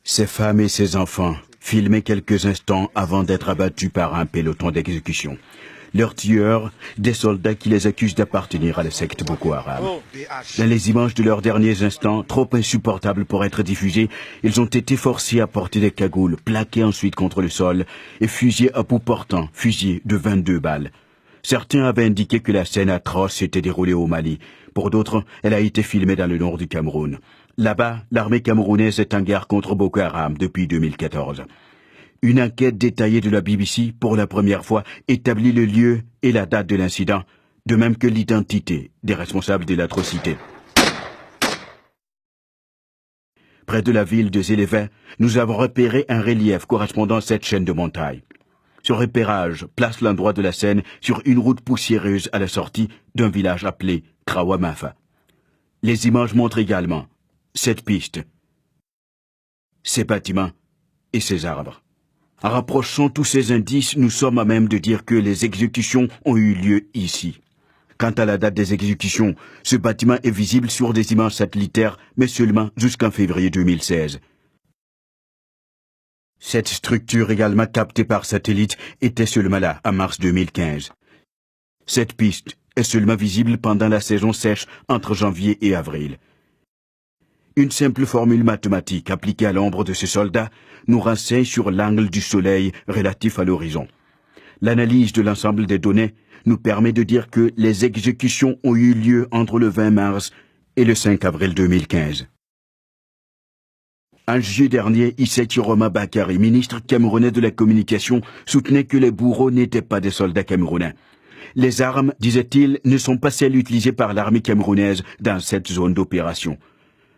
Ces femmes et ces enfants, filmés quelques instants avant d'être abattus par un peloton d'exécution. Leurs tueurs, des soldats qui les accusent d'appartenir à la secte Boko Haram. Dans les images de leurs derniers instants, trop insupportables pour être diffusées, ils ont été forcés à porter des cagoules, plaqués ensuite contre le sol et fusillés à bout portant, fusillés de 22 balles. Certains avaient indiqué que la scène atroce s'était déroulée au Mali. Pour d'autres, elle a été filmée dans le nord du Cameroun. Là-bas, l'armée camerounaise est en guerre contre Boko Haram depuis 2014. Une enquête détaillée de la BBC, pour la première fois, établit le lieu et la date de l'incident, de même que l'identité des responsables de l'atrocité. Près de la ville de Zélévin, nous avons repéré un relief correspondant à cette chaîne de montagnes. Ce repérage place l'endroit de la scène sur une route poussiéreuse à la sortie d'un village appelé Krawamafa. Les images montrent également cette piste, ces bâtiments et ces arbres. En rapprochant tous ces indices, nous sommes à même de dire que les exécutions ont eu lieu ici. Quant à la date des exécutions, ce bâtiment est visible sur des images satellitaires, mais seulement jusqu'en février 2016. Cette structure également captée par satellite était seulement là en mars 2015. Cette piste est seulement visible pendant la saison sèche entre janvier et avril. Une simple formule mathématique appliquée à l'ombre de ces soldats nous renseigne sur l'angle du soleil relatif à l'horizon. L'analyse de l'ensemble des données nous permet de dire que les exécutions ont eu lieu entre le 20 mars et le 5 avril 2015. En juillet dernier, Issa Chiroma Bakary, ministre camerounais de la communication, soutenait que les bourreaux n'étaient pas des soldats camerounais. Les armes, disait-il, ne sont pas celles utilisées par l'armée camerounaise dans cette zone d'opération.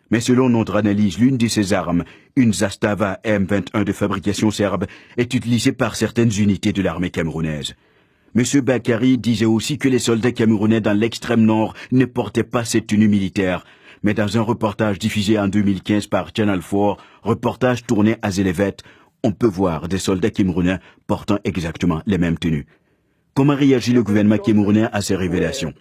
Mais selon notre analyse, l'une de ces armes, une Zastava M21 de fabrication serbe, est utilisée par certaines unités de l'armée camerounaise. M. Bakary disait aussi que les soldats camerounais dans l'extrême nord ne portaient pas cette tenue militaire, mais dans un reportage diffusé en 2015 par Channel 4, reportage tourné à Zélévet, on peut voir des soldats camerounais portant exactement les mêmes tenues. Comment réagit le gouvernement camerounais à ces révélations?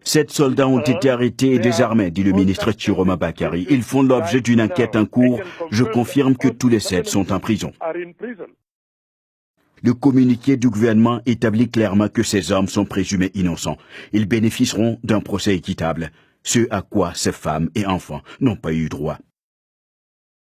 7 soldats ont été arrêtés et désarmés, dit le ministre Chiroma Bakary. Ils font l'objet d'une enquête en cours. Je confirme que tous les 7 sont en prison. Le communiqué du gouvernement établit clairement que ces hommes sont présumés innocents. Ils bénéficieront d'un procès équitable, ce à quoi ces femmes et enfants n'ont pas eu droit.